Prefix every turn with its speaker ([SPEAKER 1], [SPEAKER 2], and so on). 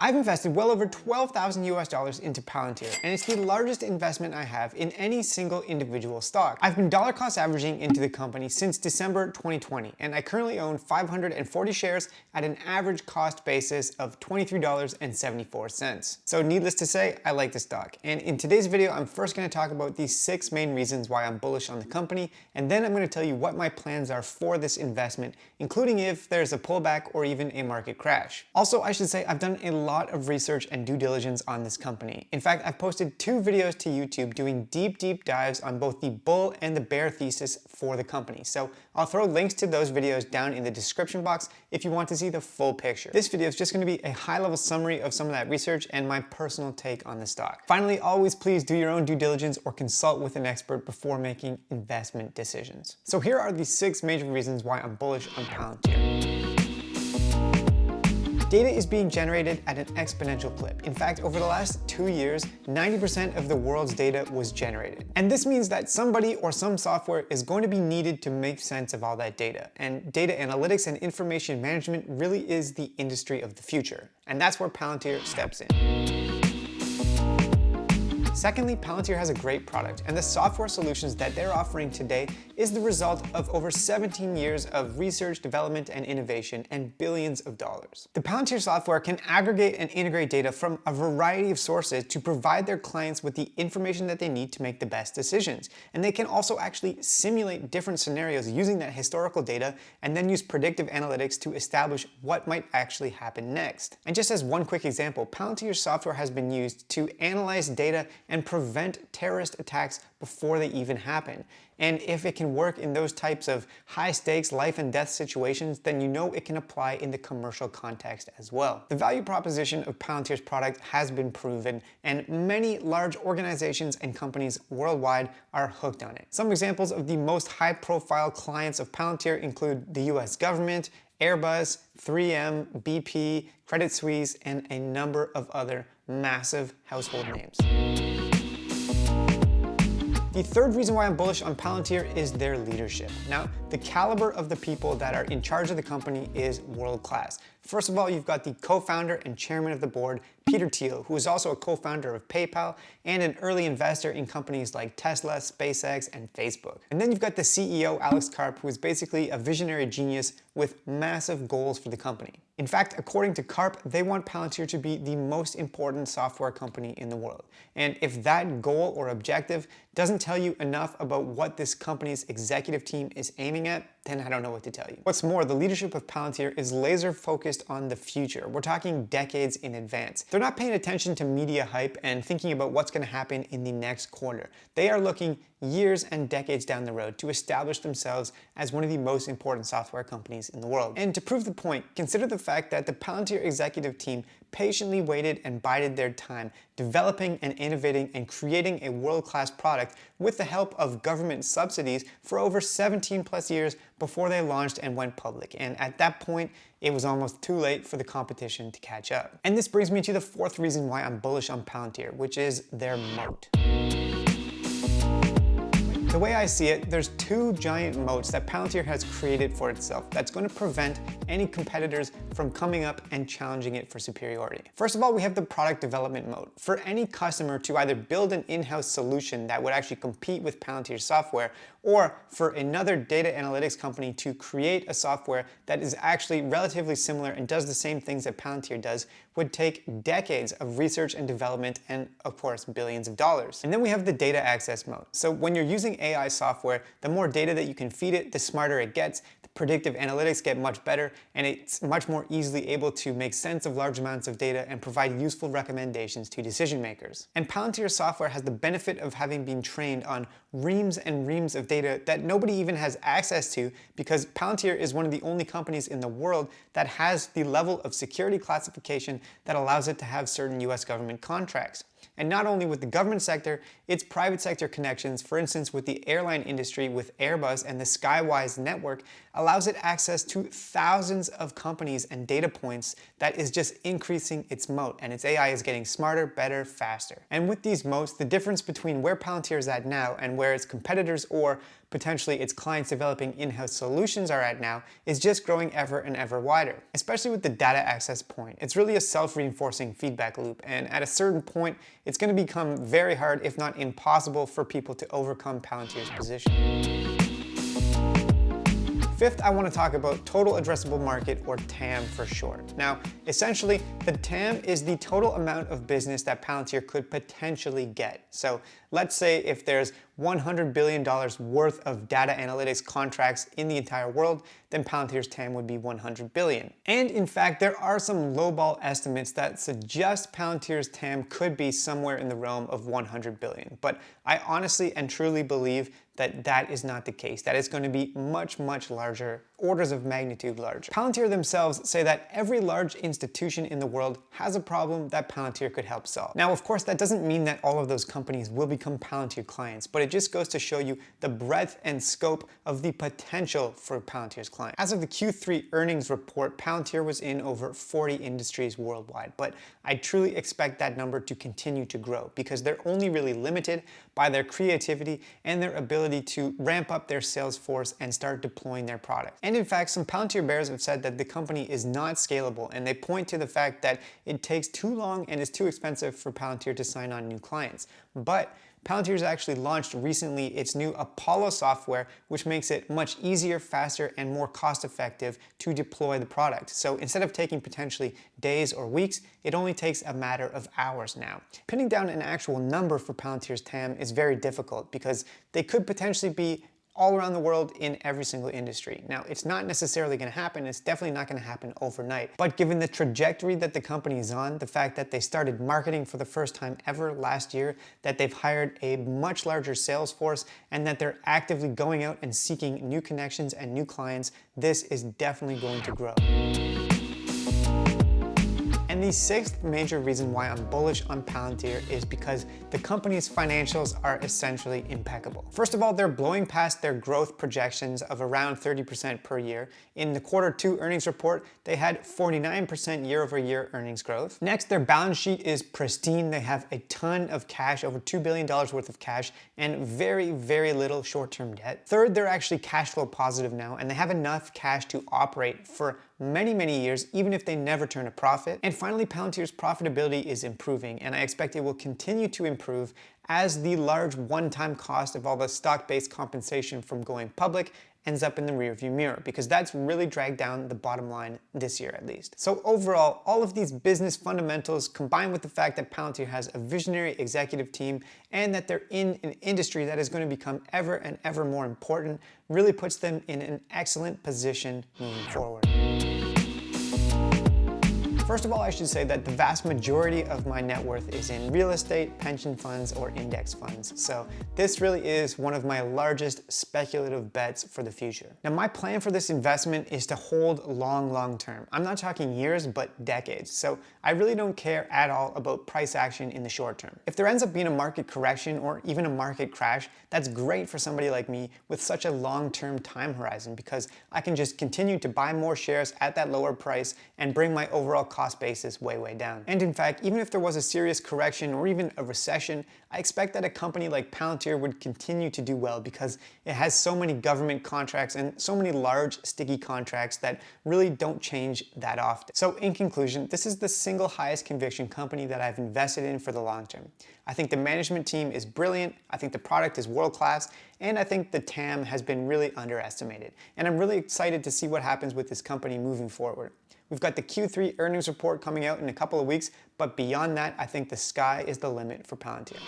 [SPEAKER 1] I've invested well over $12,000 into Palantir, and it's the largest investment I have in any single individual stock. I've been dollar cost averaging into the company since December 2020, and I currently own 540 shares at an average cost basis of $23.74. So needless to say, I like the stock. And in today's video, I'm first going to talk about the 6 main reasons why I'm bullish on the company, and then I'm going to tell you what my plans are for this investment, including if there's a pullback or even a market crash. Also, I should say I've done a lot of research and due diligence on this company. In fact, I've posted 2 videos to YouTube doing deep dives on both the bull and the bear thesis for the company. So I'll throw links to those videos down in the description box if you want to see the full picture. This video is just going to be a high-level summary of some of that research and my personal take on the stock. Finally, always please do your own due diligence or consult with an expert before making investment decisions. So here are the 6 major reasons why I'm bullish on Palantir. Data is being generated at an exponential clip. In fact, over the last 2 years, 90% of the world's data was generated. And this means that somebody or some software is going to be needed to make sense of all that data. And data analytics and information management really is the industry of the future. And that's where Palantir steps in. Secondly, Palantir has a great product, and the software solutions that they're offering today is the result of over 17 years of research, development, and innovation, and billions of dollars. The Palantir software can aggregate and integrate data from a variety of sources to provide their clients with the information that they need to make the best decisions. And they can also actually simulate different scenarios using that historical data and then use predictive analytics to establish what might actually happen next. And just as one quick example, Palantir software has been used to analyze data and prevent terrorist attacks before they even happen. And if it can work in those types of high-stakes life and death situations, then you know it can apply in the commercial context as well. The value proposition of Palantir's product has been proven, and many large organizations and companies worldwide are hooked on it. Some examples of the most high-profile clients of Palantir include the US government, Airbus, 3M, BP, Credit Suisse, and a number of other massive household names. The third reason why I'm bullish on Palantir is their leadership. Now, the caliber of the people that are in charge of the company is world-class. First of all, you've got the co-founder and chairman of the board, Peter Thiel, who is also a co-founder of PayPal and an early investor in companies like Tesla, SpaceX, and Facebook. And then you've got the CEO, Alex Karp, who is basically a visionary genius with massive goals for the company. In fact, according to Karp, they want Palantir to be the most important software company in the world. And if that goal or objective doesn't tell you enough about what this company's executive team is aiming at, then I don't know what to tell you. What's more, the leadership of Palantir is laser focused on the future. We're talking decades in advance. They're not paying attention to media hype and thinking about what's going to happen in the next quarter. They are looking years and decades down the road to establish themselves as one of the most important software companies in the world. And to prove the point, consider the fact that the Palantir executive team patiently waited and bided their time, developing and innovating and creating a world-class product with the help of government subsidies for over 17 plus years before they launched and went public. And at that point, it was almost too late for the competition to catch up. And this brings me to the 4th reason why I'm bullish on Palantir, which is their moat. The way I see it, there's 2 giant moats that Palantir has created for itself that's going to prevent any competitors from coming up and challenging it for superiority. First of all, we have the product development moat. For any customer to either build an in-house solution that would actually compete with Palantir's software, or for another data analytics company to create a software that is actually relatively similar and does the same things that Palantir does, would take decades of research and development and, of course, billions of dollars. And then we have the data access moat. So when you're using AI software, the more data that you can feed it, the smarter it gets, the predictive analytics get much better, and it's much more easily able to make sense of large amounts of data and provide useful recommendations to decision makers. And Palantir software has the benefit of having been trained on reams and reams of data that nobody even has access to, because Palantir is one of the only companies in the world that has the level of security classification that allows it to have certain US government contracts. And not only with the government sector, its private sector connections, for instance with the airline industry with Airbus and the Skywise network, allows it access to thousands of companies and data points that is just increasing its moat, and its AI is getting smarter, better, faster. And with these moats, the difference between where Palantir is at now and where its competitors or potentially its clients developing in-house solutions are at now is just growing ever and ever wider. Especially with the data access point, it's really a self-reinforcing feedback loop, and at a certain point, it's going to become very hard, if not impossible, for people to overcome Palantir's position. Fifth, I want to talk about total addressable market, or TAM for short. Now, essentially, the TAM is the total amount of business that Palantir could potentially get. So let's say if there's $100 billion worth of data analytics contracts in the entire world, then Palantir's TAM would be 100 billion. And in fact, there are some lowball estimates that suggest Palantir's TAM could be somewhere in the realm of 100 billion. But I honestly and truly believe that that is not the case. That is going to be much, much larger, orders of magnitude larger. Palantir themselves say that every large institution in the world has a problem that Palantir could help solve. Now, of course, that doesn't mean that all of those companies will become Palantir clients, but it just goes to show you the breadth and scope of the potential for Palantir's clients. As of the Q3 earnings report, Palantir was in over 40 industries worldwide, but I truly expect that number to continue to grow because they're only really limited by their creativity and their ability to ramp up their sales force and start deploying their products. And in fact, some Palantir bears have said that the company is not scalable, and they point to the fact that it takes too long and is too expensive for Palantir to sign on new clients. But Palantir has actually launched recently its new Apollo software, which makes it much easier, faster, and more cost-effective to deploy the product. So instead of taking potentially days or weeks, it only takes a matter of hours now. Pinning down an actual number for Palantir's TAM is very difficult because they could potentially be all around the world in every single industry. Now, it's not necessarily going to happen. It's definitely not going to happen overnight. But given the trajectory that the company is on, the fact that they started marketing for the first time ever last year, that they've hired a much larger sales force, and that they're actively going out and seeking new connections and new clients, this is definitely going to grow. And the sixth major reason why I'm bullish on Palantir is because the company's financials are essentially impeccable. First of all, they're blowing past their growth projections of around 30% per year. In the Q2 earnings report, they had 49% year-over-year earnings growth. Next, their balance sheet is pristine. They have a ton of cash, over $2 billion worth of cash, and very, very little short-term debt. Third, they're actually cash flow positive now, and they have enough cash to operate for many, many years, even if they never turn a profit. And finally, Palantir's profitability is improving, and I expect it will continue to improve as the large one-time cost of all the stock-based compensation from going public ends up in the rearview mirror, because that's really dragged down the bottom line this year at least. So overall, all of these business fundamentals, combined with the fact that Palantir has a visionary executive team and that they're in an industry that is going to become ever and ever more important, really puts them in an excellent position moving forward. First of all, I should say that the vast majority of my net worth is in real estate, pension funds, or index funds. So this really is one of my largest speculative bets for the future. Now, my plan for this investment is to hold long term. I'm not talking years, but decades. So I really don't care at all about price action in the short term. If there ends up being a market correction or even a market crash, that's great for somebody like me with such a long-term time horizon, because I can just continue to buy more shares at that lower price and bring my overall cost basis way down. And in fact, even if there was a serious correction or even a recession, I expect that a company like Palantir would continue to do well because it has so many government contracts and so many large sticky contracts that really don't change that often. So in conclusion, this is the single highest conviction company that I've invested in for the long term. I think the management team is brilliant, I think the product is world-class, and I think the TAM has been really underestimated. And I'm really excited to see what happens with this company moving forward. We've got the Q3 earnings report coming out in a couple of weeks, but beyond that, I think the sky is the limit for Palantir.